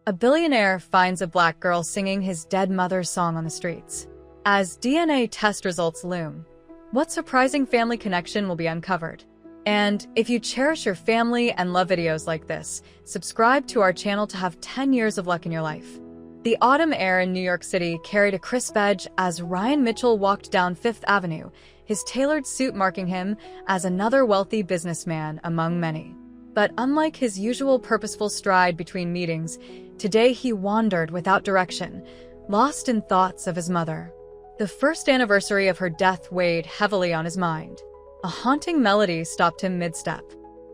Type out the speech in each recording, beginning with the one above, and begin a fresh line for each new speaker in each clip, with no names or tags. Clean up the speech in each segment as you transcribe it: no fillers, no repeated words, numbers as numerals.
A billionaire finds a black girl singing his dead mother's song on the streets. As DNA test results loom, what surprising family connection will be uncovered? And if you cherish your family and love videos like this, subscribe to our channel to have 10 years of luck in your life. The autumn air in New York City carried a crisp edge as Ryan Mitchell walked down Fifth Avenue, his tailored suit marking him as another wealthy businessman among many. But unlike his usual purposeful stride between meetings, today he wandered without direction, lost in thoughts of his mother. The first anniversary of her death weighed heavily on his mind. A haunting melody stopped him mid-step.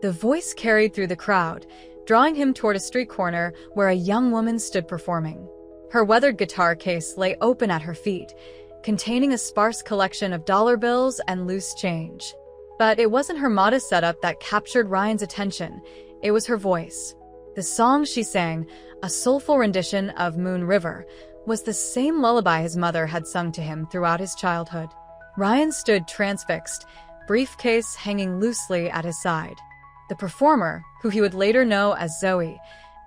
The voice carried through the crowd, drawing him toward a street corner where a young woman stood performing. Her weathered guitar case lay open at her feet, containing a sparse collection of dollar bills and loose change. But it wasn't her modest setup that captured Ryan's attention, it was her voice. The song she sang, a soulful rendition of Moon River, was the same lullaby his mother had sung to him throughout his childhood. Ryan stood transfixed, briefcase hanging loosely at his side. The performer, who he would later know as Zoe,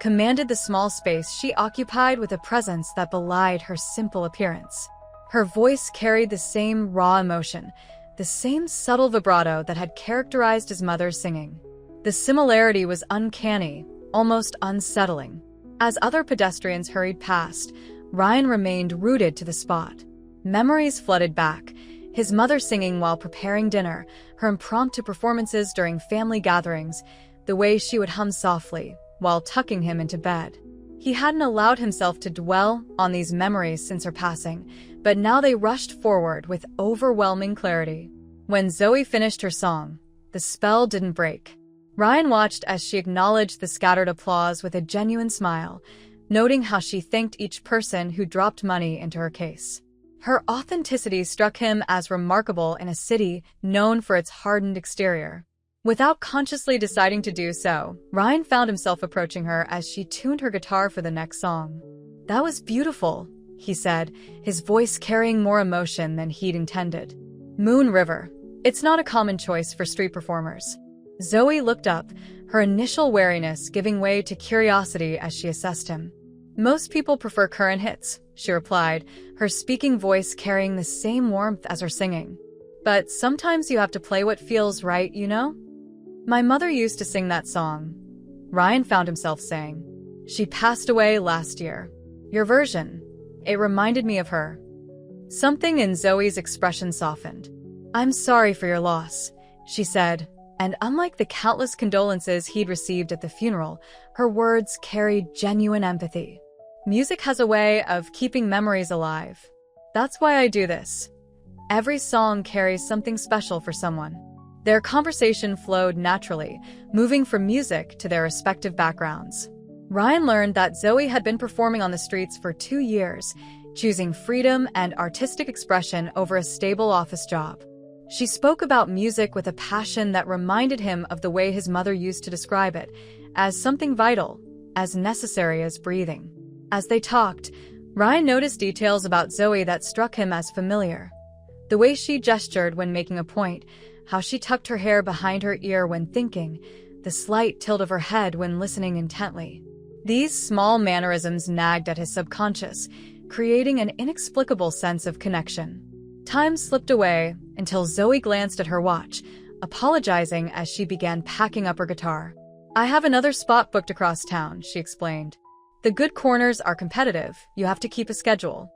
commanded the small space she occupied with a presence that belied her simple appearance. Her voice carried the same raw emotion, the same subtle vibrato that had characterized his mother's singing. The similarity was uncanny, almost unsettling. As other pedestrians hurried past, Ryan remained rooted to the spot. Memories flooded back, his mother singing while preparing dinner, her impromptu performances during family gatherings, the way she would hum softly while tucking him into bed. He hadn't allowed himself to dwell on these memories since her passing, but now they rushed forward with overwhelming clarity. When Zoe finished her song, the spell didn't break. Ryan watched as she acknowledged the scattered applause with a genuine smile, noting how she thanked each person who dropped money into her case. Her authenticity struck him as remarkable in a city known for its hardened exterior. Without consciously deciding to do so, Ryan found himself approaching her as she tuned her guitar for the next song. "That was beautiful," he said, his voice carrying more emotion than he'd intended. Moon River. It's not a common choice for street performers. Zoe looked up, her initial wariness giving way to curiosity as she assessed him. "Most people prefer current hits," she replied, her speaking voice carrying the same warmth as her singing. "But sometimes you have to play what feels right, you know? My mother used to sing that song," Ryan found himself saying. "She passed away last year. Your version, it reminded me of her." Something in Zoe's expression softened. "I'm sorry for your loss," she said, and unlike the countless condolences he'd received at the funeral, her words carried genuine empathy. "Music has a way of keeping memories alive. That's why I do this. Every song carries something special for someone." Their conversation flowed naturally, moving from music to their respective backgrounds. Ryan learned that Zoe had been performing on the streets for 2 years, choosing freedom and artistic expression over a stable office job. She spoke about music with a passion that reminded him of the way his mother used to describe it, as something vital, as necessary as breathing. As they talked, Ryan noticed details about Zoe that struck him as familiar. The way she gestured when making a point, how she tucked her hair behind her ear when thinking, the slight tilt of her head when listening intently. These small mannerisms nagged at his subconscious, creating an inexplicable sense of connection. Time slipped away until Zoe glanced at her watch, apologizing as she began packing up her guitar. "I have another spot booked across town," she explained. "The good corners are competitive, you have to keep a schedule."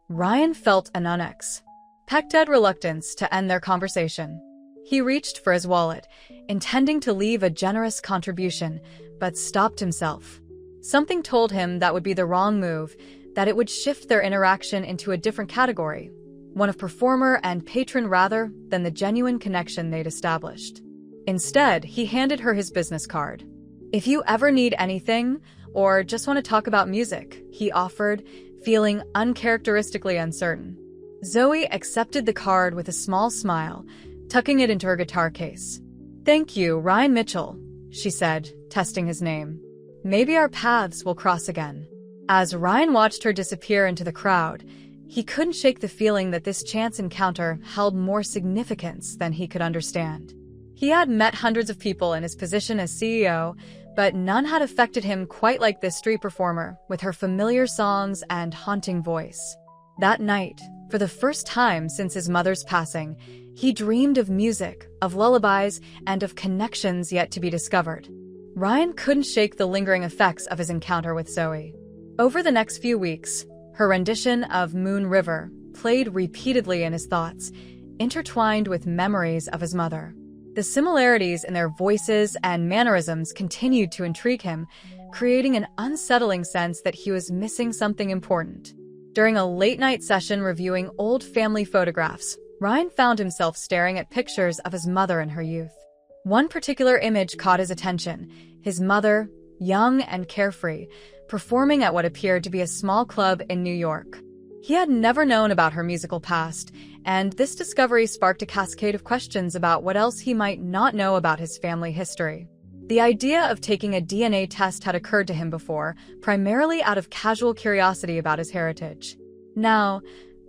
Ryan felt an unexpected reluctance to end their conversation. He reached for his wallet, intending to leave a generous contribution, but stopped himself. Something told him that would be the wrong move, that it would shift their interaction into a different category, one of performer and patron rather than the genuine connection they'd established. Instead, he handed her his business card. "If you ever need anything, or just want to talk about music," he offered, feeling uncharacteristically uncertain. Zoe accepted the card with a small smile, tucking it into her guitar case. "Thank you, Ryan Mitchell," she said, testing his name. "Maybe our paths will cross again." As Ryan watched her disappear into the crowd, he couldn't shake the feeling that this chance encounter held more significance than he could understand. He had met hundreds of people in his position as CEO, But none had affected him quite like this street performer, with her familiar songs and haunting voice. That night, for the first time since his mother's passing, he dreamed of music, of lullabies, and of connections yet to be discovered. Ryan couldn't shake the lingering effects of his encounter with Zoe. Over the next few weeks, her rendition of Moon River played repeatedly in his thoughts, intertwined with memories of his mother. The similarities in their voices and mannerisms continued to intrigue him, creating an unsettling sense that he was missing something important. During a late-night session reviewing old family photographs, Ryan found himself staring at pictures of his mother in her youth. One particular image caught his attention: his mother, young and carefree, performing at what appeared to be a small club in New York. He had never known about her musical past, and this discovery sparked a cascade of questions about what else he might not know about his family history. The idea of taking a DNA test had occurred to him before, primarily out of casual curiosity about his heritage. Now,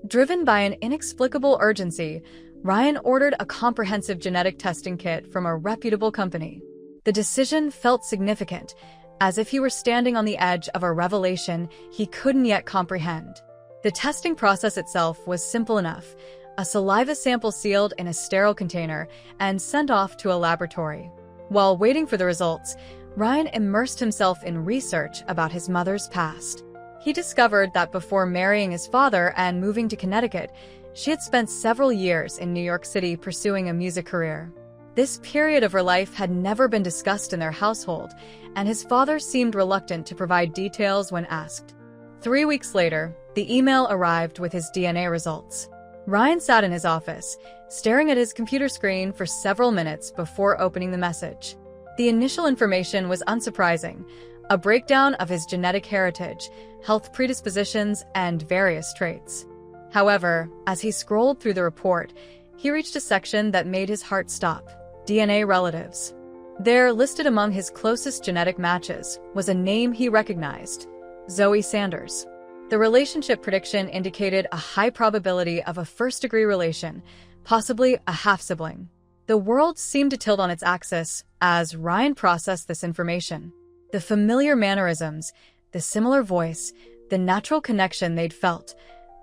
driven by an inexplicable urgency, Ryan ordered a comprehensive genetic testing kit from a reputable company. The decision felt significant, as if he were standing on the edge of a revelation he couldn't yet comprehend. The testing process itself was simple enough: a saliva sample sealed in a sterile container and sent off to a laboratory. While waiting for the results, Ryan immersed himself in research about his mother's past. He discovered that before marrying his father and moving to Connecticut, she had spent several years in New York City pursuing a music career. This period of her life had never been discussed in their household, and his father seemed reluctant to provide details when asked. 3 weeks later, the email arrived with his DNA results. Ryan sat in his office, staring at his computer screen for several minutes before opening the message. The initial information was unsurprising: a breakdown of his genetic heritage, health predispositions, and various traits. However, as he scrolled through the report, he reached a section that made his heart stop: DNA relatives. There, listed among his closest genetic matches, was a name he recognized: Zoe Sanders. The relationship prediction indicated a high probability of a first-degree relation, possibly a half-sibling. The world seemed to tilt on its axis as Ryan processed this information. The familiar mannerisms, the similar voice, the natural connection they'd felt.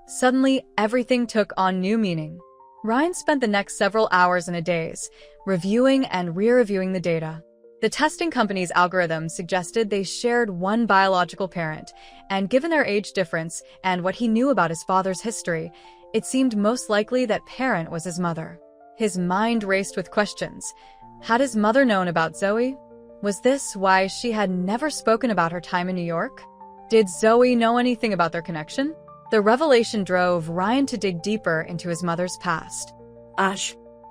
Suddenly, everything took on new meaning. Ryan spent the next several hours and days reviewing and re-reviewing the data. The testing company's algorithm suggested they shared one biological parent, and given their age difference and what he knew about his father's history, it seemed most likely that parent was his mother. His mind raced with questions. Had his mother known about Zoe? Was this why she had never spoken about her time in New York? Did Zoe know anything about their connection? The revelation drove Ryan to dig deeper into his mother's past.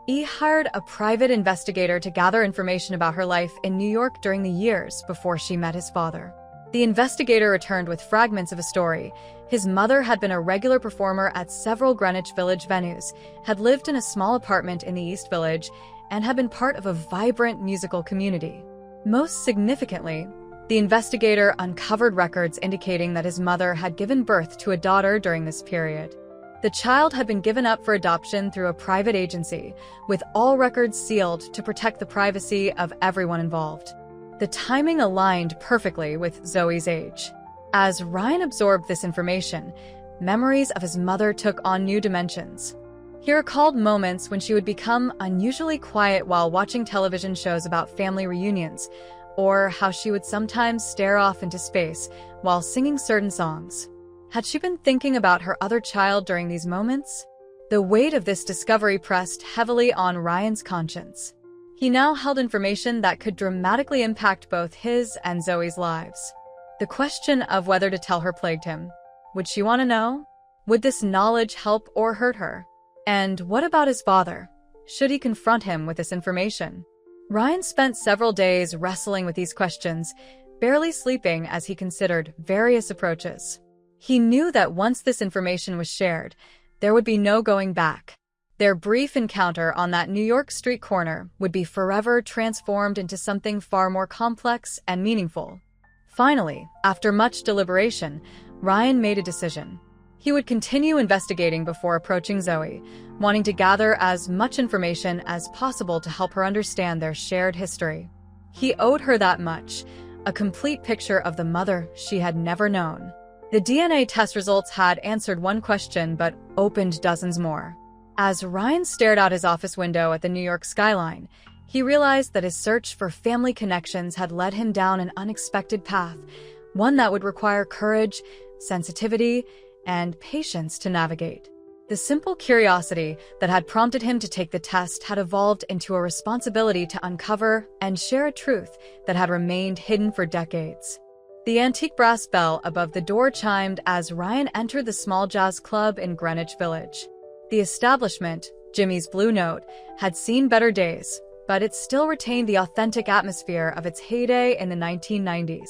He hired a private investigator to gather information about her life in New York during the years before she met his father. The investigator returned with fragments of a story. His mother had been a regular performer at several Greenwich Village venues, had lived in a small apartment in the East Village, and had been part of a vibrant musical community. Most significantly, the investigator uncovered records indicating that his mother had given birth to a daughter during this period. The child had been given up for adoption through a private agency, with all records sealed to protect the privacy of everyone involved. The timing aligned perfectly with Zoe's age. As Ryan absorbed this information, memories of his mother took on new dimensions. He recalled moments when she would become unusually quiet while watching television shows about family reunions, or how she would sometimes stare off into space while singing certain songs. Had she been thinking about her other child during these moments? The weight of this discovery pressed heavily on Ryan's conscience. He now held information that could dramatically impact both his and Zoe's lives. The question of whether to tell her plagued him. Would she want to know? Would this knowledge help or hurt her? And what about his father? Should he confront him with this information? Ryan spent several days wrestling with these questions, barely sleeping as he considered various approaches. He knew that once this information was shared, there would be no going back. Their brief encounter on that New York street corner would be forever transformed into something far more complex and meaningful. Finally, after much deliberation, Ryan made a decision. He would continue investigating before approaching Zoe, wanting to gather as much information as possible to help her understand their shared history. He owed her that much, a complete picture of the mother she had never known. The DNA test results had answered one question but opened dozens more. As Ryan stared out his office window at the New York skyline, he realized that his search for family connections had led him down an unexpected path, one that would require courage, sensitivity, and patience to navigate. The simple curiosity that had prompted him to take the test had evolved into a responsibility to uncover and share a truth that had remained hidden for decades. The antique brass bell above the door chimed as Ryan entered the small jazz club in Greenwich Village. The establishment, Jimmy's Blue Note, had seen better days, but it still retained the authentic atmosphere of its heyday in the 1990s.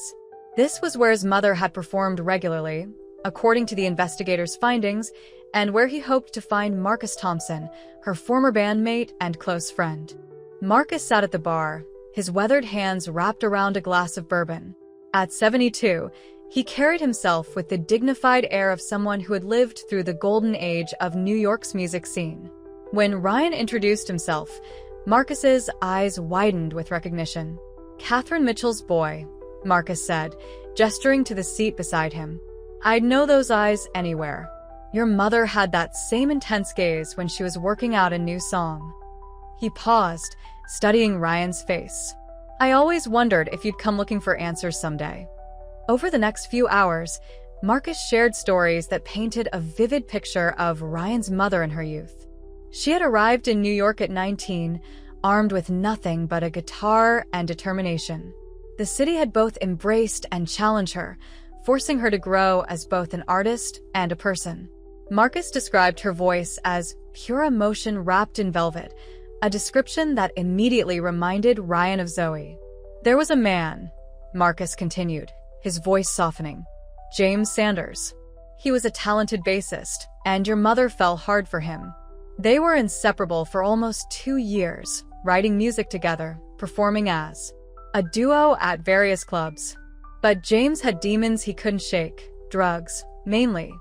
This was where his mother had performed regularly, according to the investigators' findings, and where he hoped to find Marcus Thompson, her former bandmate and close friend. Marcus sat at the bar, his weathered hands wrapped around a glass of bourbon. At 72, he carried himself with the dignified air of someone who had lived through the golden age of New York's music scene. When Ryan introduced himself, Marcus's eyes widened with recognition. "Catherine Mitchell's boy," Marcus said, gesturing to the seat beside him. "I'd know those eyes anywhere. Your mother had that same intense gaze when she was working out a new song." He paused, studying Ryan's face. "I always wondered if you'd come looking for answers someday." Over the next few hours, Marcus shared stories that painted a vivid picture of Ryan's mother in her youth. She had arrived in New York at 19, armed with nothing but a guitar and determination. The city had both embraced and challenged her, forcing her to grow as both an artist and a person. Marcus described her voice as pure emotion wrapped in velvet, a description that immediately reminded Ryan of Zoe. "There was a man," Marcus continued, his voice softening. "James Sanders. He was a talented bassist, and your mother fell hard for him. They were inseparable for almost 2 years, writing music together, performing as a duo at various clubs. But James had demons he couldn't shake, drugs, mainly.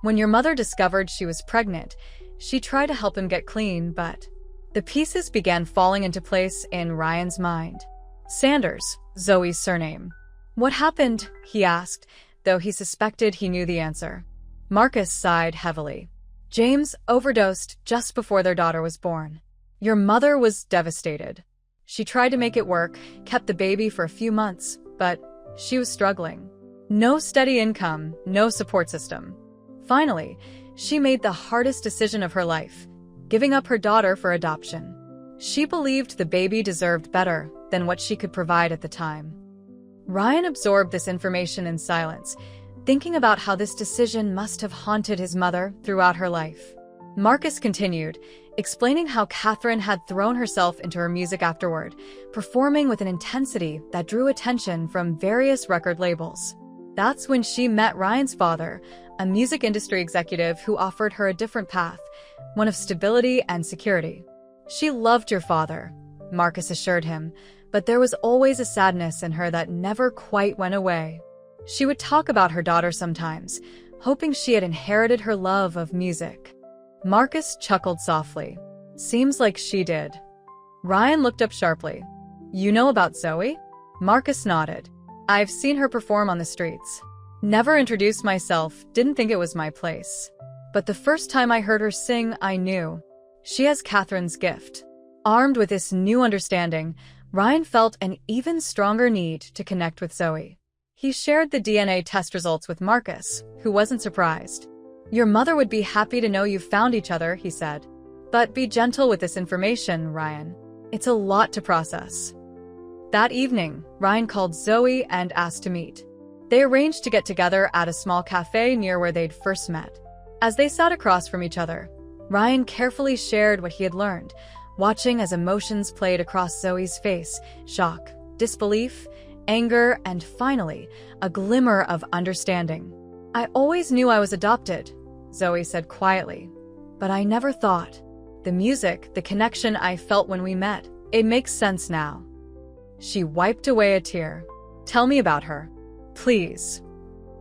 When your mother discovered she was pregnant, she tried to help him get clean, but..." The pieces began falling into place in Ryan's mind. "Sanders, Zoe's surname. What happened?" he asked, though he suspected he knew the answer. Marcus sighed heavily. "James overdosed just before their daughter was born. Your mother was devastated. She tried to make it work, kept the baby for a few months, but she was struggling. No steady income, no support system. Finally, she made the hardest decision of her life, giving up her daughter for adoption. She believed the baby deserved better than what she could provide at the time." Ryan absorbed this information in silence, thinking about how this decision must have haunted his mother throughout her life. Marcus continued, explaining how Catherine had thrown herself into her music afterward, performing with an intensity that drew attention from various record labels. That's when she met Ryan's father, a music industry executive who offered her a different path, one of stability and security. "She loved your father," Marcus assured him, but there was always a sadness in her that never quite went away. She would talk about her daughter sometimes, hoping she had inherited her love of music. Marcus chuckled softly. "Seems like she did." Ryan looked up sharply. "You know about Zoe?" Marcus nodded. "I've seen her perform on the streets. Never introduced myself, didn't think it was my place. But the first time I heard her sing, I knew. She has Catherine's gift." Armed with this new understanding, Ryan felt an even stronger need to connect with Zoe. He shared the DNA test results with Marcus, who wasn't surprised. "Your mother would be happy to know you found each other," he said. "But be gentle with this information, Ryan. It's a lot to process." That evening, Ryan called Zoe and asked to meet. They arranged to get together at a small cafe near where they'd first met. As they sat across from each other, Ryan carefully shared what he had learned, watching as emotions played across Zoe's face: shock, disbelief, anger, and finally, a glimmer of understanding. "I always knew I was adopted," Zoe said quietly, "but I never thought. The music, the connection I felt when we met, it makes sense now." She wiped away a tear. "Tell me about her, please."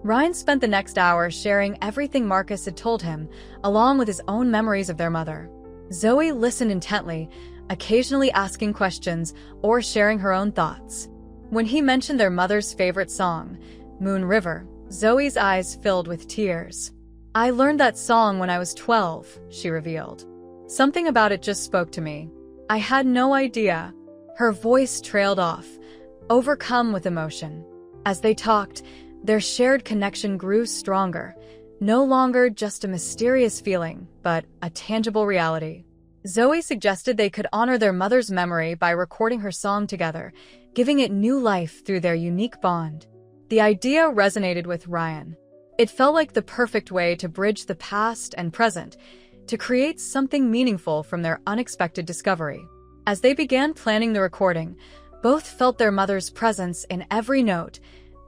Ryan spent the next hour sharing everything Marcus had told him, along with his own memories of their mother. Zoe listened intently, occasionally asking questions or sharing her own thoughts. When he mentioned their mother's favorite song, Moon River, Zoe's eyes filled with tears. "I learned that song when I was 12, she revealed. "Something about it just spoke to me. I had no idea." Her voice trailed off, overcome with emotion. As they talked, their shared connection grew stronger, no longer just a mysterious feeling, but a tangible reality. Zoe suggested they could honor their mother's memory by recording her song together, giving it new life through their unique bond. The idea resonated with Ryan. It felt like the perfect way to bridge the past and present, to create something meaningful from their unexpected discovery. As they began planning the recording, both felt their mother's presence in every note,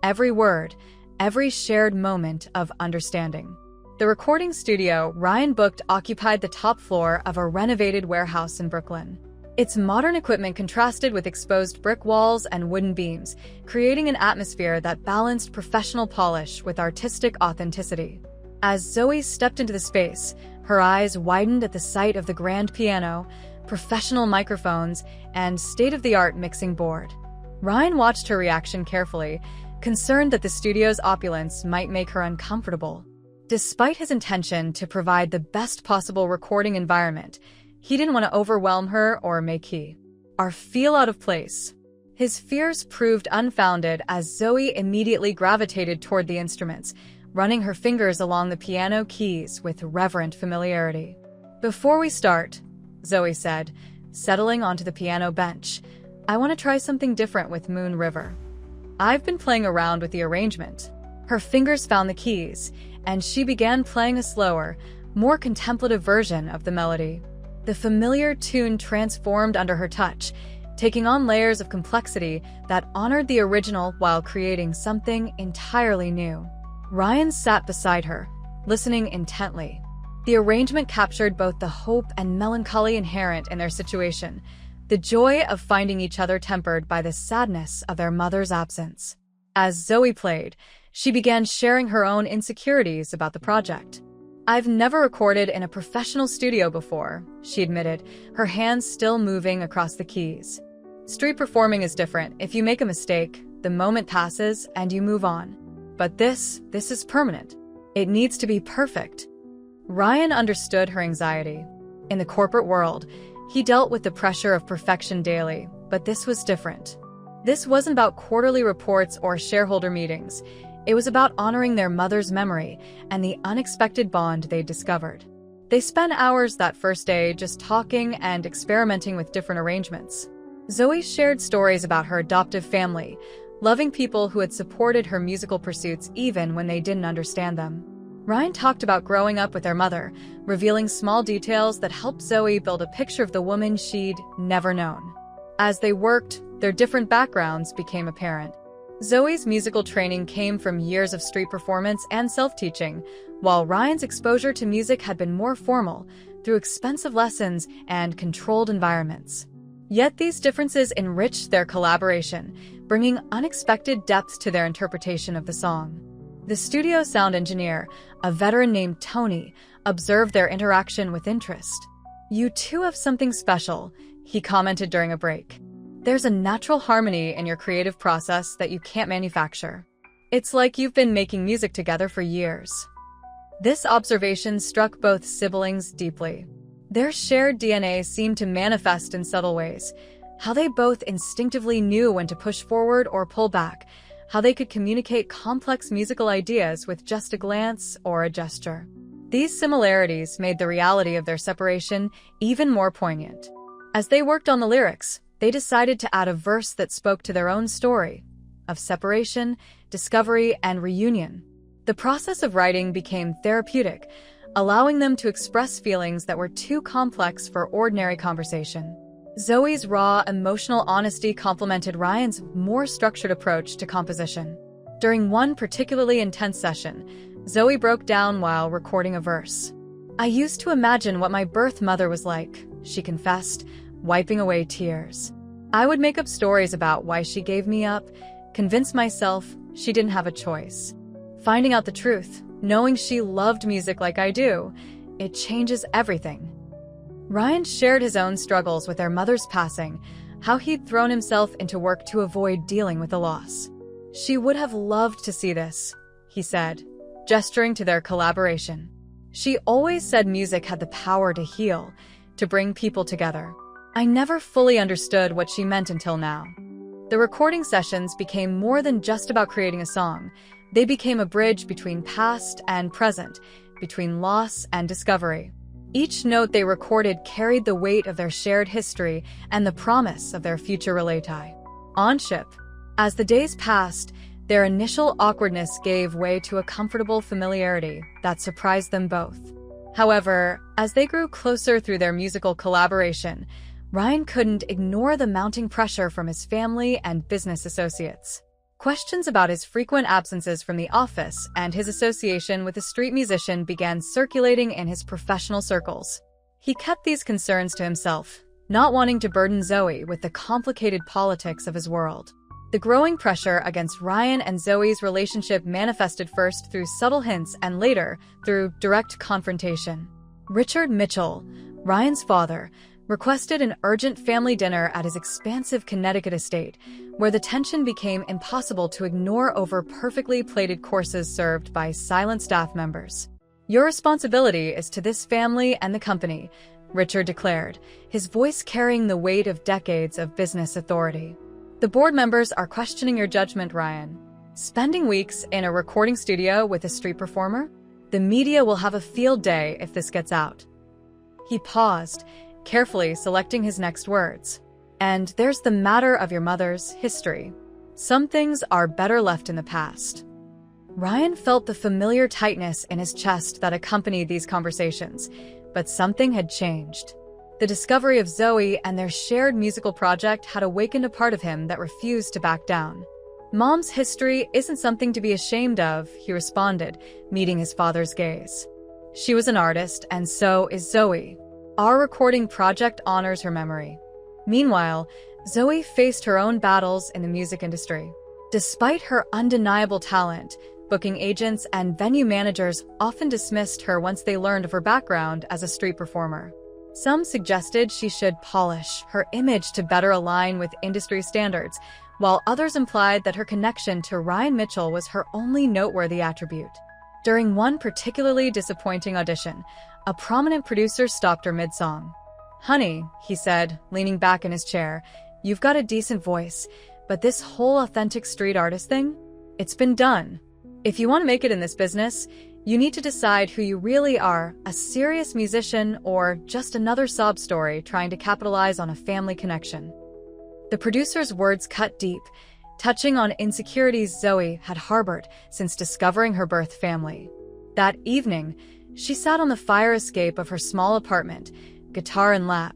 every word, every shared moment of understanding. The recording studio Ryan booked occupied the top floor of a renovated warehouse in Brooklyn. Its modern equipment contrasted with exposed brick walls and wooden beams, creating an atmosphere that balanced professional polish with artistic authenticity. As Zoe stepped into the space, her eyes widened at the sight of the grand piano, professional microphones, and state-of-the-art mixing board. Ryan watched her reaction carefully, concerned that the studio's opulence might make her uncomfortable. Despite his intention to provide the best possible recording environment, he didn't want to overwhelm her or make her feel out of place. His fears proved unfounded as Zoe immediately gravitated toward the instruments, running her fingers along the piano keys with reverent familiarity. "Before we start," Zoe said, settling onto the piano bench, "I want to try something different with Moon River. I've been playing around with the arrangement." Her fingers found the keys, and she began playing a slower, more contemplative version of the melody. The familiar tune transformed under her touch, taking on layers of complexity that honored the original while creating something entirely new. Ryan sat beside her, listening intently. The arrangement captured both the hope and melancholy inherent in their situation, the joy of finding each other tempered by the sadness of their mother's absence. As Zoe played, she began sharing her own insecurities about the project. "I've never recorded in a professional studio before," she admitted, her hands still moving across the keys. "Street performing is different. If you make a mistake, the moment passes and you move on. But this is permanent. It needs to be perfect." Ryan understood her anxiety. In the corporate world, he dealt with the pressure of perfection daily, but this was different. This wasn't about quarterly reports or shareholder meetings. It was about honoring their mother's memory and the unexpected bond they'd discovered. They spent hours that first day just talking and experimenting with different arrangements. Zoe shared stories about her adoptive family, loving people who had supported her musical pursuits even when they didn't understand them. Ryan talked about growing up with their mother, revealing small details that helped Zoe build a picture of the woman she'd never known. As they worked, their different backgrounds became apparent. Zoe's musical training came from years of street performance and self-teaching, while Ryan's exposure to music had been more formal, through expensive lessons and controlled environments. Yet these differences enriched their collaboration, bringing unexpected depth to their interpretation of the song. The studio sound engineer, a veteran named Tony, observed their interaction with interest. "You two have something special," he commented during a break. "There's a natural harmony in your creative process that you can't manufacture. It's like you've been making music together for years." This observation struck both siblings deeply. Their shared DNA seemed to manifest in subtle ways, how they both instinctively knew when to push forward or pull back, how they could communicate complex musical ideas with just a glance or a gesture. These similarities made the reality of their separation even more poignant. As they worked on the lyrics, they decided to add a verse that spoke to their own story of separation, discovery, and reunion. The process of writing became therapeutic, allowing them to express feelings that were too complex for ordinary conversation. Zoe's raw, emotional honesty complemented Ryan's more structured approach to composition. During one particularly intense session, Zoe broke down while recording a verse. "I used to imagine what my birth mother was like," she confessed, wiping away tears. "I would make up stories about why she gave me up, convince myself she didn't have a choice. Finding out the truth, knowing she loved music like I do, it changes everything." Ryan shared his own struggles with their mother's passing, how he'd thrown himself into work to avoid dealing with the loss. "She would have loved to see this," he said, gesturing to their collaboration. "She always said music had the power to heal, to bring people together. I never fully understood what she meant until now." The recording sessions became more than just about creating a song. They became a bridge between past and present, between loss and discovery. Each note they recorded carried the weight of their shared history and the promise of their future relay. On ship, as the days passed, their initial awkwardness gave way to a comfortable familiarity that surprised them both. However, as they grew closer through their musical collaboration, Ryan couldn't ignore the mounting pressure from his family and business associates. Questions about his frequent absences from the office and his association with a street musician began circulating in his professional circles. He kept these concerns to himself, not wanting to burden Zoe with the complicated politics of his world. The growing pressure against Ryan and Zoe's relationship manifested first through subtle hints and later through direct confrontation. Richard Mitchell, Ryan's father, requested an urgent family dinner at his expansive Connecticut estate, where the tension became impossible to ignore over perfectly plated courses served by silent staff members. "Your responsibility is to this family and the company," Richard declared, his voice carrying the weight of decades of business authority. "The board members are questioning your judgment, Ryan. Spending weeks in a recording studio with a street performer? The media will have a field day if this gets out." He paused, carefully selecting his next words. "And there's the matter of your mother's history. Some things are better left in the past." Ryan felt the familiar tightness in his chest that accompanied these conversations, but something had changed. The discovery of Zoe and their shared musical project had awakened a part of him that refused to back down. "Mom's history isn't something to be ashamed of," he responded, meeting his father's gaze. "She was an artist, and so is Zoe. Our recording project honors her memory." Meanwhile, Zoe faced her own battles in the music industry. Despite her undeniable talent, booking agents and venue managers often dismissed her once they learned of her background as a street performer. Some suggested she should polish her image to better align with industry standards, while others implied that her connection to Ryan Mitchell was her only noteworthy attribute. During one particularly disappointing audition, a prominent producer stopped her mid-song. "Honey," he said, leaning back in his chair, "you've got a decent voice, but this whole authentic street artist thing? It's been done. If you want to make it in this business, you need to decide who you really are, a serious musician or just another sob story trying to capitalize on a family connection." The producer's words cut deep, touching on insecurities Zoe had harbored since discovering her birth family. That evening, she sat on the fire escape of her small apartment, guitar in lap,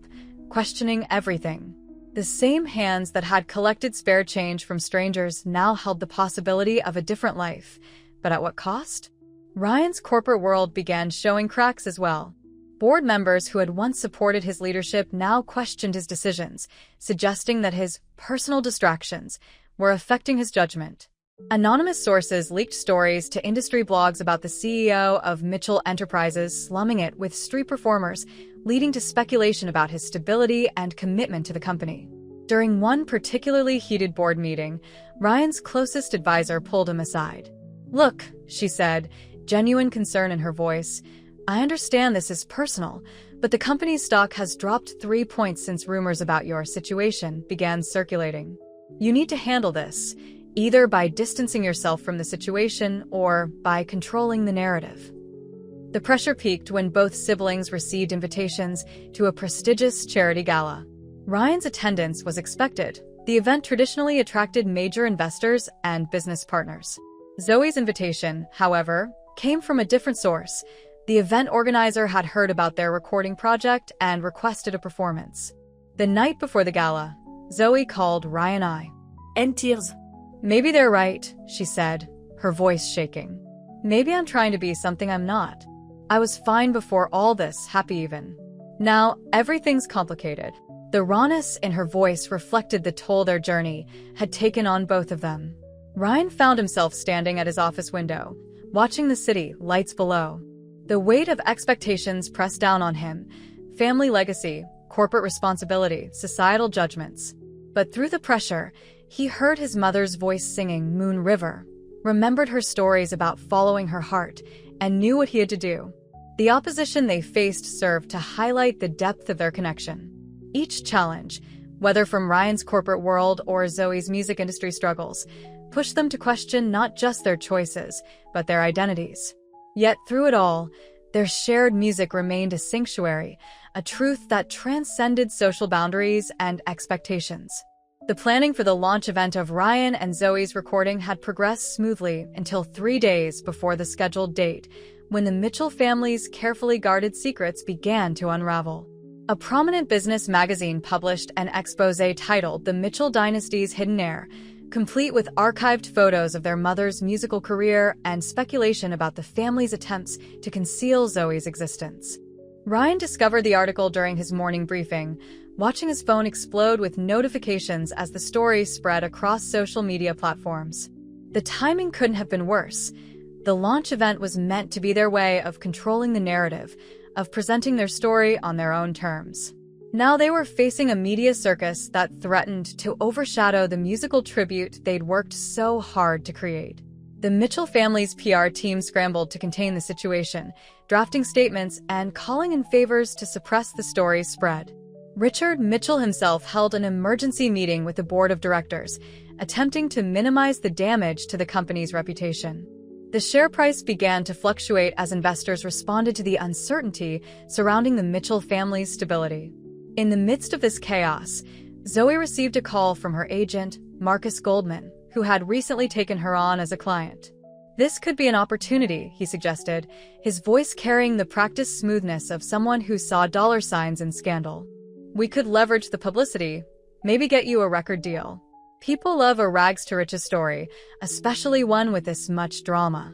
questioning everything. The same hands that had collected spare change from strangers now held the possibility of a different life. But at what cost? Ryan's corporate world began showing cracks as well. Board members who had once supported his leadership now questioned his decisions, suggesting that his personal distractions were affecting his judgment. Anonymous sources leaked stories to industry blogs about the CEO of Mitchell Enterprises slumming it with street performers, leading to speculation about his stability and commitment to the company. During one particularly heated board meeting, Ryan's closest advisor pulled him aside. "Look," she said, genuine concern in her voice, "I understand this is personal, but the company's stock has dropped 3 points since rumors about your situation began circulating. You need to handle this, either by distancing yourself from the situation or by controlling the narrative." The pressure peaked when both siblings received invitations to a prestigious charity gala. Ryan's attendance was expected. The event traditionally attracted major investors and business partners. Zoe's invitation, however, came from a different source. The event organizer had heard about their recording project and requested a performance. The night before the gala, Zoe called Ryan in tears. "Maybe they're right," she said, her voice shaking. "Maybe I'm trying to be something I'm not. I was fine before all this, happy even. Now, everything's complicated." The rawness in her voice reflected the toll their journey had taken on both of them. Ryan found himself standing at his office window, watching the city lights below. The weight of expectations pressed down on him, family legacy, corporate responsibility, societal judgments. But through the pressure, he heard his mother's voice singing Moon River, remembered her stories about following her heart, and knew what he had to do. The opposition they faced served to highlight the depth of their connection. Each challenge, whether from Ryan's corporate world or Zoe's music industry struggles, pushed them to question not just their choices, but their identities. Yet through it all, their shared music remained a sanctuary, a truth that transcended social boundaries and expectations. The planning for the launch event of Ryan and Zoe's recording had progressed smoothly until 3 days before the scheduled date, when the Mitchell family's carefully guarded secrets began to unravel. A prominent business magazine published an exposé titled The Mitchell Dynasty's Hidden Heir, complete with archived photos of their mother's musical career and speculation about the family's attempts to conceal Zoe's existence. Ryan discovered the article during his morning briefing, watching his phone explode with notifications as the story spread across social media platforms. The timing couldn't have been worse. The launch event was meant to be their way of controlling the narrative, of presenting their story on their own terms. Now they were facing a media circus that threatened to overshadow the musical tribute they'd worked so hard to create. The Mitchell family's PR team scrambled to contain the situation, drafting statements and calling in favors to suppress the story's spread. Richard Mitchell himself held an emergency meeting with the board of directors, attempting to minimize the damage to the company's reputation. The share price began to fluctuate as investors responded to the uncertainty surrounding the Mitchell family's stability. In the midst of this chaos, Zoe received a call from her agent, Marcus Goldman, who had recently taken her on as a client. This could be an opportunity, he suggested, his voice carrying the practiced smoothness of someone who saw dollar signs in scandal. We could leverage the publicity, maybe get you a record deal. People love a rags-to-riches story, especially one with this much drama.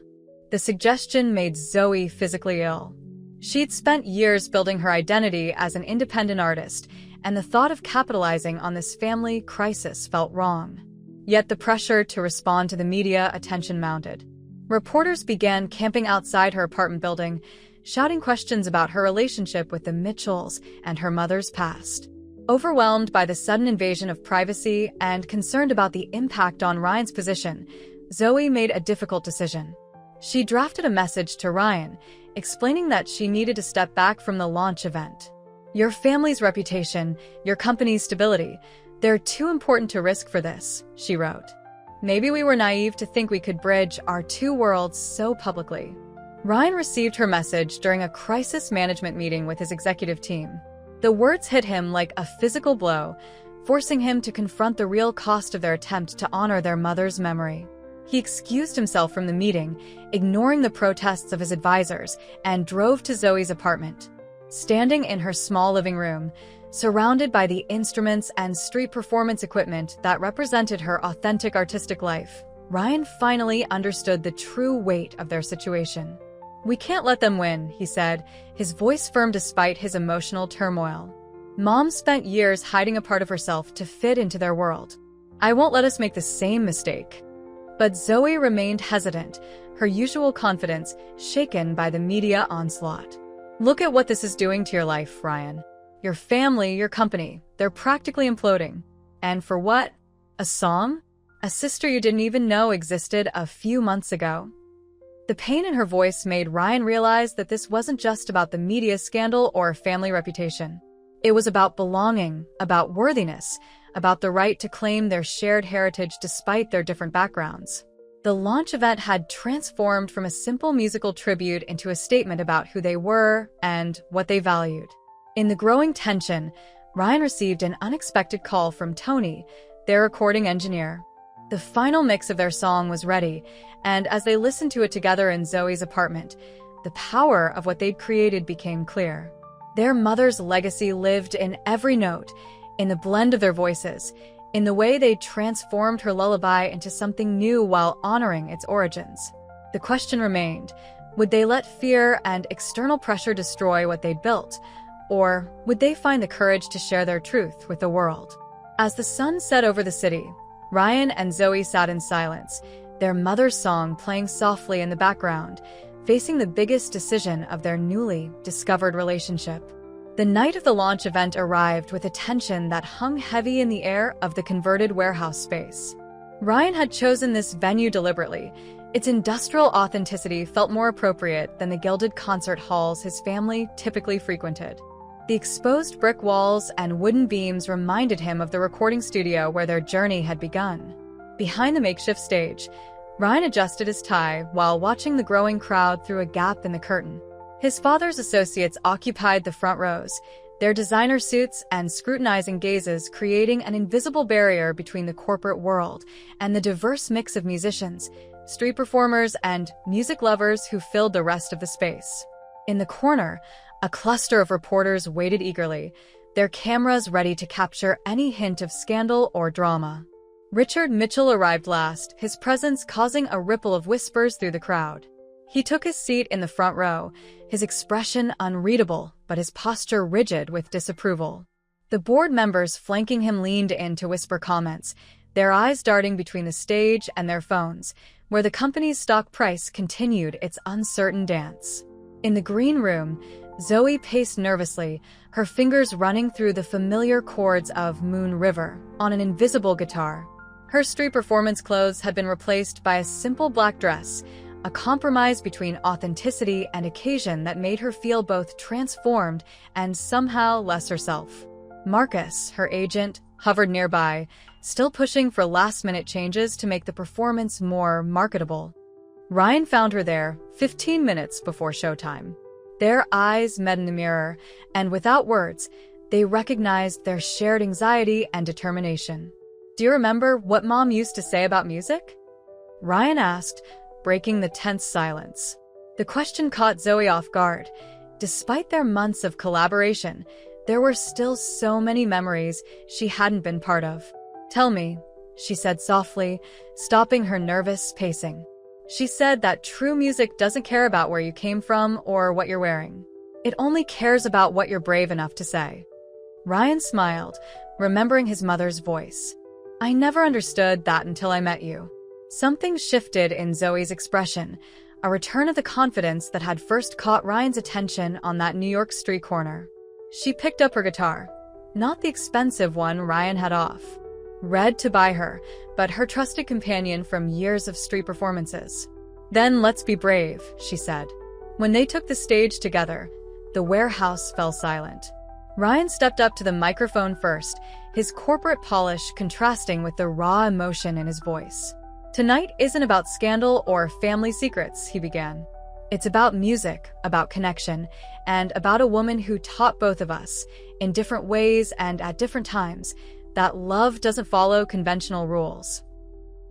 The suggestion made Zoe physically ill. She'd spent years building her identity as an independent artist, and the thought of capitalizing on this family crisis felt wrong. Yet the pressure to respond to the media attention mounted. Reporters began camping outside her apartment building, shouting questions about her relationship with the Mitchells and her mother's past. Overwhelmed by the sudden invasion of privacy and concerned about the impact on Ryan's position, Zoe made a difficult decision. She drafted a message to Ryan, explaining that she needed to step back from the launch event. Your family's reputation, your company's stability, they're too important to risk for this, she wrote. Maybe we were naive to think we could bridge our two worlds so publicly. Ryan received her message during a crisis management meeting with his executive team. The words hit him like a physical blow, forcing him to confront the real cost of their attempt to honor their mother's memory. He excused himself from the meeting, ignoring the protests of his advisors, and drove to Zoe's apartment. Standing in her small living room, surrounded by the instruments and street performance equipment that represented her authentic artistic life, Ryan finally understood the true weight of their situation. We can't let them win, he said, his voice firm despite his emotional turmoil. Mom spent years hiding a part of herself to fit into their world. I won't let us make the same mistake. But Zoe remained hesitant, her usual confidence shaken by the media onslaught. Look at what this is doing to your life, Ryan. Your family, your company, they're practically imploding. And for what? A song? A sister you didn't even know existed a few months ago. The pain in her voice made Ryan realize that this wasn't just about the media scandal or family reputation. It was about belonging, about worthiness, about the right to claim their shared heritage despite their different backgrounds. The launch event had transformed from a simple musical tribute into a statement about who they were and what they valued. In the growing tension, Ryan received an unexpected call from Tony, their recording engineer. The final mix of their song was ready, and as they listened to it together in Zoe's apartment, the power of what they'd created became clear. Their mother's legacy lived in every note, in the blend of their voices, in the way they transformed her lullaby into something new while honoring its origins. The question remained, would they let fear and external pressure destroy what they'd built, or would they find the courage to share their truth with the world? As the sun set over the city, Ryan and Zoe sat in silence, their mother's song playing softly in the background, facing the biggest decision of their newly discovered relationship. The night of the launch event arrived with a tension that hung heavy in the air of the converted warehouse space. Ryan had chosen this venue deliberately. Its industrial authenticity felt more appropriate than the gilded concert halls his family typically frequented. The exposed brick walls and wooden beams reminded him of the recording studio where their journey had begun. Behind the makeshift stage, Ryan adjusted his tie while watching the growing crowd through a gap in the curtain. His father's associates occupied the front rows, their designer suits and scrutinizing gazes creating an invisible barrier between the corporate world and the diverse mix of musicians, street performers, and music lovers who filled the rest of the space. In the corner, a cluster of reporters waited eagerly, their cameras ready to capture any hint of scandal or drama. Richard Mitchell arrived last, his presence causing a ripple of whispers through the crowd. He took his seat in the front row, his expression unreadable, but his posture rigid with disapproval. The board members flanking him leaned in to whisper comments, their eyes darting between the stage and their phones, where the company's stock price continued its uncertain dance. In the green room, Zoe paced nervously, her fingers running through the familiar chords of Moon River on an invisible guitar. Her street performance clothes had been replaced by a simple black dress, a compromise between authenticity and occasion that made her feel both transformed and somehow less herself. Marcus, her agent, hovered nearby, still pushing for last-minute changes to make the performance more marketable. Ryan found her there 15 minutes before showtime. Their eyes met in the mirror, and without words, they recognized their shared anxiety and determination. "Do you remember what Mom used to say about music?" Ryan asked, breaking the tense silence. The question caught Zoe off guard. Despite their months of collaboration, there were still so many memories she hadn't been part of. "Tell me," she said softly, stopping her nervous pacing. She said that true music doesn't care about where you came from or what you're wearing. It only cares about what you're brave enough to say. Ryan smiled, remembering his mother's voice. "I never understood that until I met you." Something shifted in Zoe's expression, a return of the confidence that had first caught Ryan's attention on that New York street corner. She picked up her guitar, not the expensive one Ryan had off, red to buy her, but her trusted companion from years of street performances. "Then let's be brave," she said. When they took the stage together, the warehouse fell silent. Ryan stepped up to the microphone first, his corporate polish contrasting with the raw emotion in his voice. "Tonight isn't about scandal or family secrets," he began. "It's about music, about connection, and about a woman who taught both of us, in different ways and at different times, that love doesn't follow conventional rules."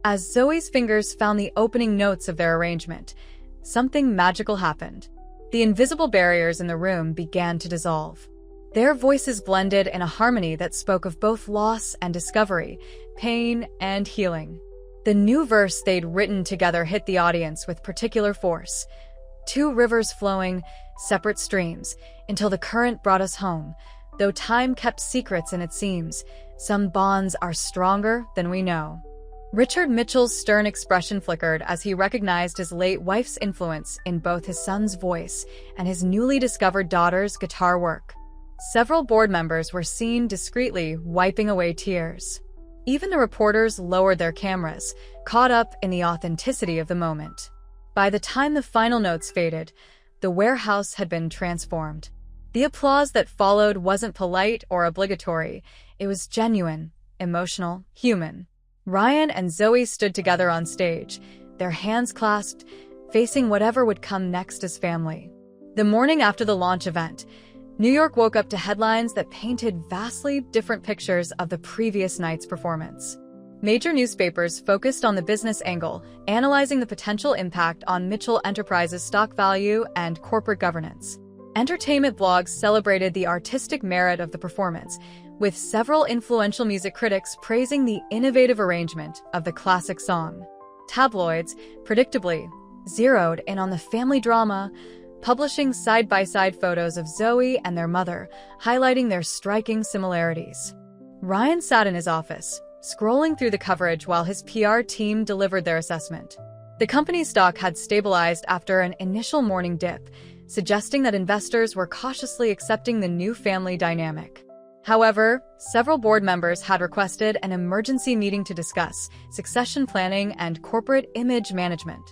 As Zoe's fingers found the opening notes of their arrangement, something magical happened. The invisible barriers in the room began to dissolve. Their voices blended in a harmony that spoke of both loss and discovery, pain and healing. The new verse they'd written together hit the audience with particular force. "Two rivers flowing, separate streams, until the current brought us home. Though time kept secrets in its seams, some bonds are stronger than we know." Richard Mitchell's stern expression flickered as he recognized his late wife's influence in both his son's voice and his newly discovered daughter's guitar work. Several board members were seen discreetly wiping away tears. Even the reporters lowered their cameras, caught up in the authenticity of the moment. By the time the final notes faded, the warehouse had been transformed. The applause that followed wasn't polite or obligatory. It was genuine, emotional, human. Ryan and Zoe stood together on stage, their hands clasped, facing whatever would come next as family. The morning after the launch event, New York woke up to headlines that painted vastly different pictures of the previous night's performance. Major newspapers focused on the business angle, analyzing the potential impact on Mitchell Enterprises' stock value and corporate governance. Entertainment blogs celebrated the artistic merit of the performance, with several influential music critics praising the innovative arrangement of the classic song. Tabloids, predictably, zeroed in on the family drama, publishing side-by-side photos of Zoe and their mother, highlighting their striking similarities. Ryan sat in his office, scrolling through the coverage while his PR team delivered their assessment. The company's stock had stabilized after an initial morning dip, suggesting that investors were cautiously accepting the new family dynamic. However, several board members had requested an emergency meeting to discuss succession planning and corporate image management.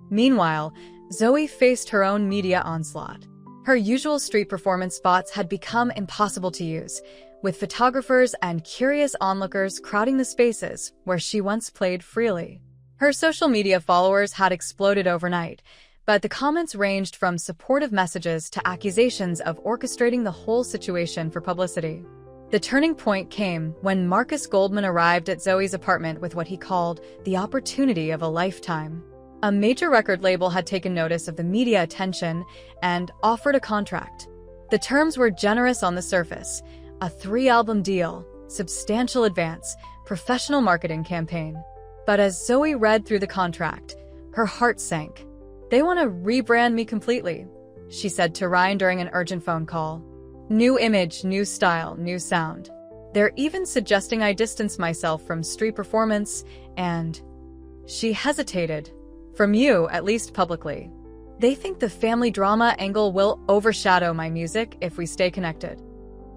Meanwhile, Zoe faced her own media onslaught. Her usual street performance spots had become impossible to use, with photographers and curious onlookers crowding the spaces where she once played freely. Her social media followers had exploded overnight, but the comments ranged from supportive messages to accusations of orchestrating the whole situation for publicity. The turning point came when Marcus Goldman arrived at Zoe's apartment with what he called the opportunity of a lifetime. A major record label had taken notice of the media attention and offered a contract. The terms were generous on the surface: a 3-album deal, substantial advance, professional marketing campaign. But as Zoe read through the contract, her heart sank. "They want to rebrand me completely," she said to Ryan during an urgent phone call. "New image, new style, new sound. They're even suggesting I distance myself from street performance and..." She hesitated. "From you, at least publicly. They think the family drama angle will overshadow my music if we stay connected."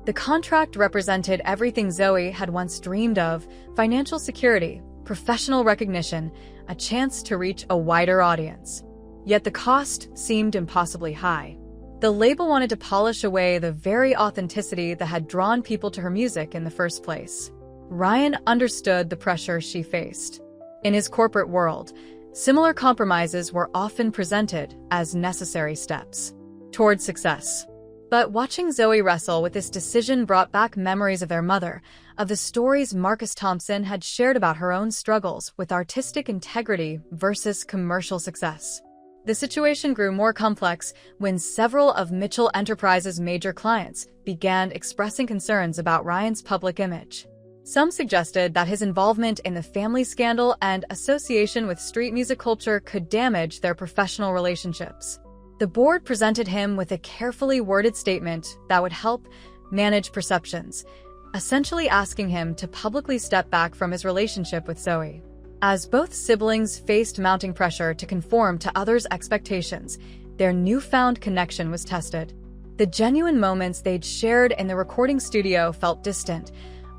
The contract represented everything Zoe had once dreamed of: financial security, professional recognition, a chance to reach a wider audience. Yet the cost seemed impossibly high. The label wanted to polish away the very authenticity that had drawn people to her music in the first place. Ryan understood the pressure she faced. In his corporate world, similar compromises were often presented as necessary steps toward success. But watching Zoe wrestle with this decision brought back memories of their mother, of the stories Marcus Thompson had shared about her own struggles with artistic integrity versus commercial success. The situation grew more complex when several of Mitchell Enterprises' major clients began expressing concerns about Ryan's public image. Some suggested that his involvement in the family scandal and association with street music culture could damage their professional relationships. The board presented him with a carefully worded statement that would help manage perceptions, essentially asking him to publicly step back from his relationship with Zoe. As both siblings faced mounting pressure to conform to others' expectations, their newfound connection was tested. The genuine moments they'd shared in the recording studio felt distant,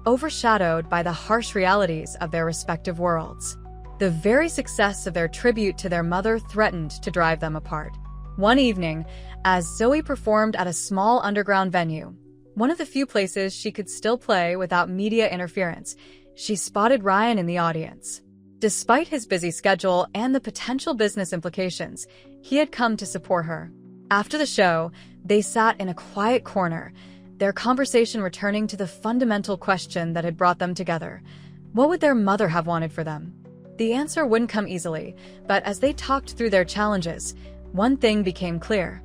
overshadowed by the harsh realities of their respective worlds. The very success of their tribute to their mother threatened to drive them apart. One evening, as Zoe performed at a small underground venue, one of the few places she could still play without media interference, she spotted Ryan in the audience. Despite his busy schedule and the potential business implications, he had come to support her. After the show, they sat in a quiet corner, their conversation returning to the fundamental question that had brought them together. What would their mother have wanted for them? The answer wouldn't come easily, but as they talked through their challenges, one thing became clear.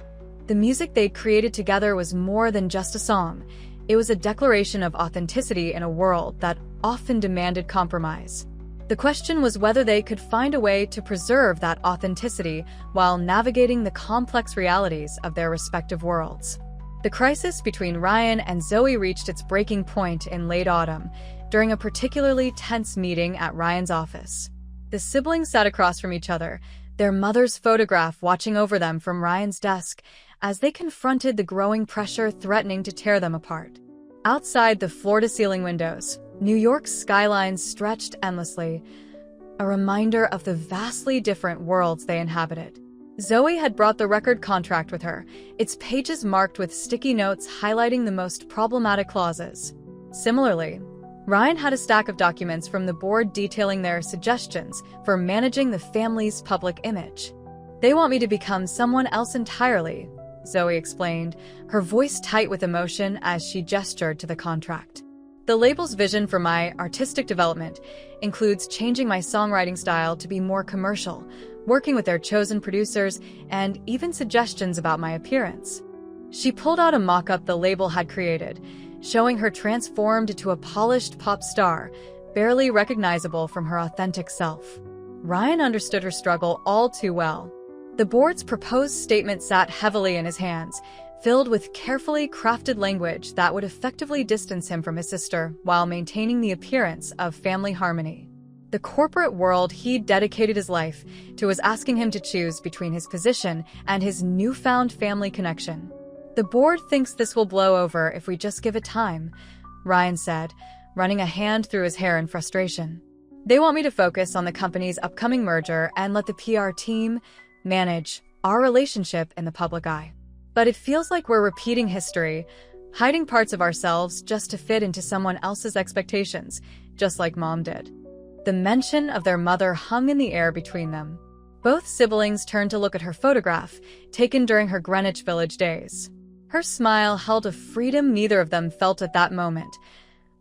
The music they'd created together was more than just a song. It was a declaration of authenticity in a world that often demanded compromise. The question was whether they could find a way to preserve that authenticity while navigating the complex realities of their respective worlds. The crisis between Ryan and Zoe reached its breaking point in late autumn, during a particularly tense meeting at Ryan's office. The siblings sat across from each other, their mother's photograph watching over them from Ryan's desk, as they confronted the growing pressure threatening to tear them apart. Outside the floor-to-ceiling windows, New York's skylines stretched endlessly, a reminder of the vastly different worlds they inhabited. Zoe had brought the record contract with her, its pages marked with sticky notes highlighting the most problematic clauses. Similarly, Ryan had a stack of documents from the board detailing their suggestions for managing the family's public image. "They want me to become someone else entirely," Zoe explained, her voice tight with emotion as she gestured to the contract. "The label's vision for my artistic development includes changing my songwriting style to be more commercial, working with their chosen producers, and even suggestions about my appearance." She pulled out a mock-up the label had created, showing her transformed into a polished pop star, barely recognizable from her authentic self. Ryan understood her struggle all too well. The board's proposed statement sat heavily in his hands, filled with carefully crafted language that would effectively distance him from his sister while maintaining the appearance of family harmony. The corporate world he'd dedicated his life to was asking him to choose between his position and his newfound family connection. "The board thinks this will blow over if we just give it time," Ryan said, running a hand through his hair in frustration. "They want me to focus on the company's upcoming merger and let the PR team manage our relationship in the public eye. But it feels like we're repeating history, hiding parts of ourselves just to fit into someone else's expectations, just like Mom did." The mention of their mother hung in the air between them. Both siblings turned to look at her photograph, taken during her Greenwich Village days. Her smile held a freedom neither of them felt at that moment,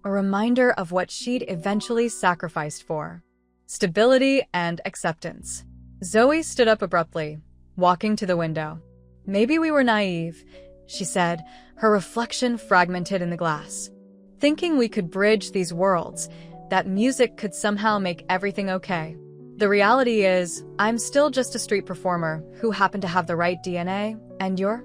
a reminder of what she'd eventually sacrificed for: stability and acceptance. Zoe stood up abruptly, walking to the window. "Maybe we were naive," she said, her reflection fragmented in the glass. "Thinking we could bridge these worlds, that music could somehow make everything okay. The reality is, I'm still just a street performer who happened to have the right DNA, and you're?"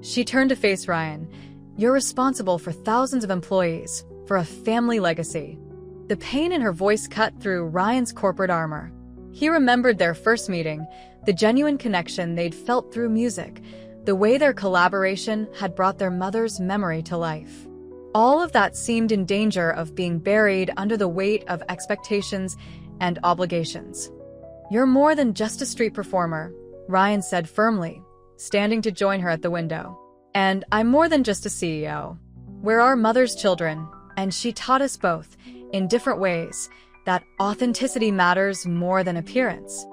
She turned to face Ryan. "You're responsible for thousands of employees, for a family legacy." The pain in her voice cut through Ryan's corporate armor. He remembered their first meeting, the genuine connection they'd felt through music, the way their collaboration had brought their mother's memory to life. All of that seemed in danger of being buried under the weight of expectations and obligations. "You're more than just a street performer," Ryan said firmly, standing to join her at the window. "And I'm more than just a CEO. We're our mother's children, and she taught us both, in different ways, that authenticity matters more than appearance."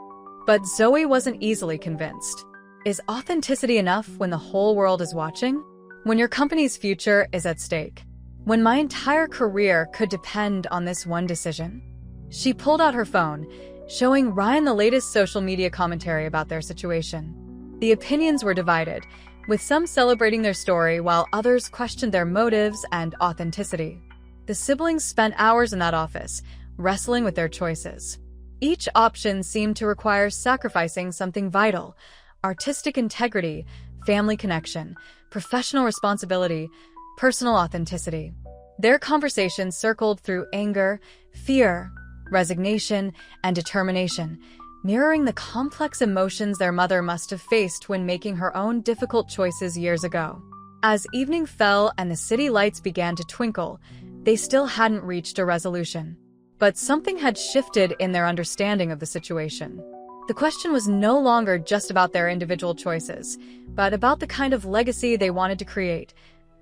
But Zoe wasn't easily convinced. Is authenticity enough when the whole world is watching? When your company's future is at stake? When my entire career could depend on this one decision? She pulled out her phone, showing Ryan the latest social media commentary about their situation. The opinions were divided, with some celebrating their story while others questioned their motives and authenticity. The siblings spent hours in that office, wrestling with their choices. Each option seemed to require sacrificing something vital: artistic integrity, family connection, professional responsibility, personal authenticity. Their conversations circled through anger, fear, resignation, and determination, mirroring the complex emotions their mother must have faced when making her own difficult choices years ago. As evening fell and the city lights began to twinkle, they still hadn't reached a resolution. But something had shifted in their understanding of the situation. The question was no longer just about their individual choices, but about the kind of legacy they wanted to create,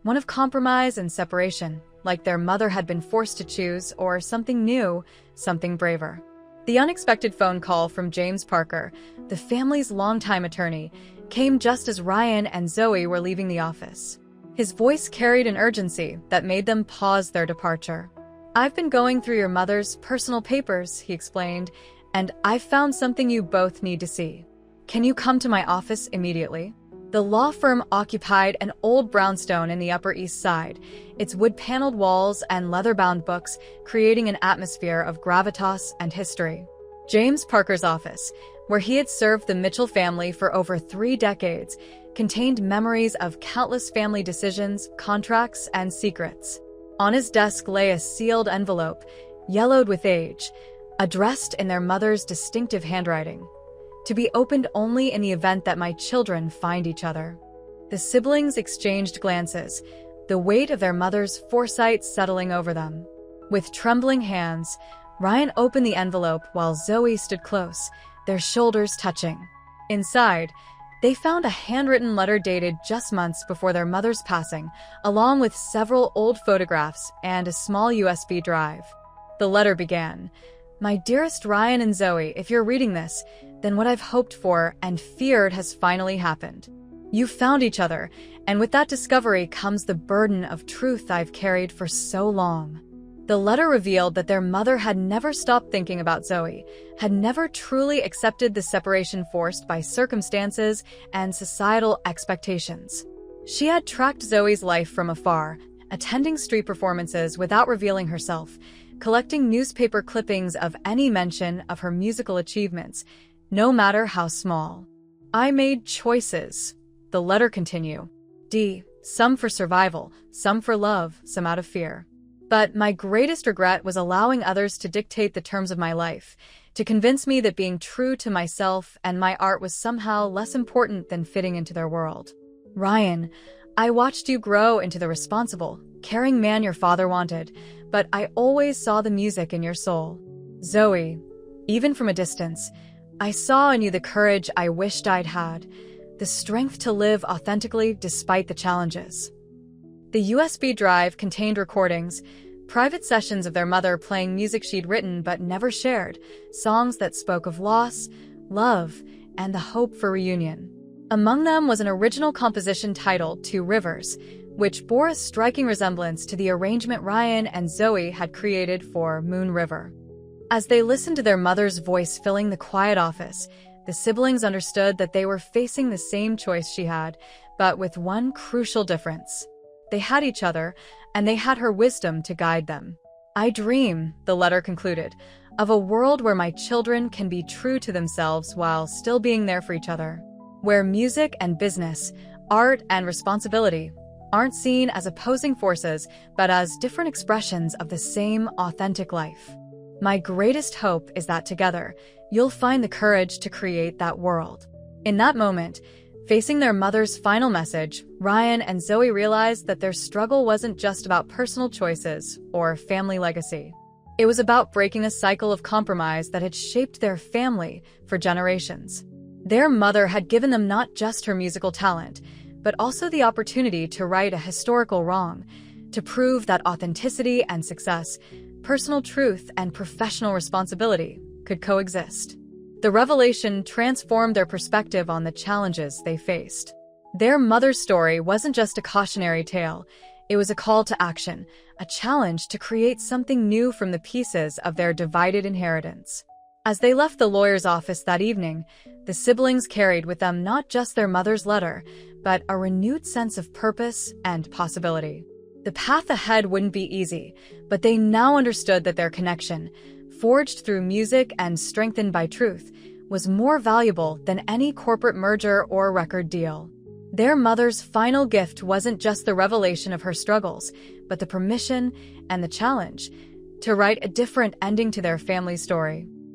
one of compromise and separation, like their mother had been forced to choose, or something new, something braver. The unexpected phone call from James Parker, the family's longtime attorney, came just as Ryan and Zoe were leaving the office. His voice carried an urgency that made them pause their departure. "I've been going through your mother's personal papers," he explained, "and I've found something you both need to see. Can you come to my office immediately?" The law firm occupied an old brownstone in the Upper East Side, its wood-paneled walls and leather-bound books creating an atmosphere of gravitas and history. James Parker's office, where he had served the Mitchell family for over 3 decades, contained memories of countless family decisions, contracts, and secrets. On his desk lay a sealed envelope, yellowed with age, addressed in their mother's distinctive handwriting. "To be opened only in the event that my children find each other." The siblings exchanged glances, the weight of their mother's foresight settling over them. With trembling hands, Ryan opened the envelope while Zoe stood close, their shoulders touching. Inside, they found a handwritten letter dated just months before their mother's passing, along with several old photographs and a small USB drive. The letter began, "My dearest Ryan and Zoe, if you're reading this, then what I've hoped for and feared has finally happened. You found each other, and with that discovery comes the burden of truth I've carried for so long." The letter revealed that their mother had never stopped thinking about Zoe, had never truly accepted the separation forced by circumstances and societal expectations. She had tracked Zoe's life from afar, attending street performances without revealing herself, collecting newspaper clippings of any mention of her musical achievements, no matter how small. "I made choices," the letter continued. Some for survival, some for love, some out of fear. But my greatest regret was allowing others to dictate the terms of my life, to convince me that being true to myself and my art was somehow less important than fitting into their world. Ryan, I watched you grow into the responsible, caring man your father wanted, but I always saw the music in your soul. Zoe, even from a distance, I saw in you the courage I wished I'd had, the strength to live authentically despite the challenges. The USB drive contained recordings, private sessions of their mother playing music she'd written but never shared, songs that spoke of loss, love, and the hope for reunion. Among them was an original composition titled Two Rivers, which bore a striking resemblance to the arrangement Ryan and Zoe had created for Moon River. As they listened to their mother's voice filling the quiet office, the siblings understood that they were facing the same choice she had, but with one crucial difference. They had each other, and they had her wisdom to guide them. I dream, the letter concluded, of a world where my children can be true to themselves while still being there for each other. Where music and business, art and responsibility aren't seen as opposing forces, but as different expressions of the same authentic life. My greatest hope is that together, you'll find the courage to create that world. In that moment, facing their mother's final message, Ryan and Zoe realized that their struggle wasn't just about personal choices or family legacy. It was about breaking a cycle of compromise that had shaped their family for generations. Their mother had given them not just her musical talent, but also the opportunity to right a historical wrong, to prove that authenticity and success, personal truth and professional responsibility could coexist. The revelation transformed their perspective on the challenges they faced. Their mother's story wasn't just a cautionary tale, it was a call to action, a challenge to create something new from the pieces of their divided inheritance. As they left the lawyer's office that evening, the siblings carried with them not just their mother's letter, but a renewed sense of purpose and possibility. The path ahead wouldn't be easy, but they now understood that their connection, forged through music and strengthened by truth, was more valuable than any corporate merger or record deal. Their mother's final gift wasn't just the revelation of her struggles, but the permission and the challenge to write a different ending to their family story.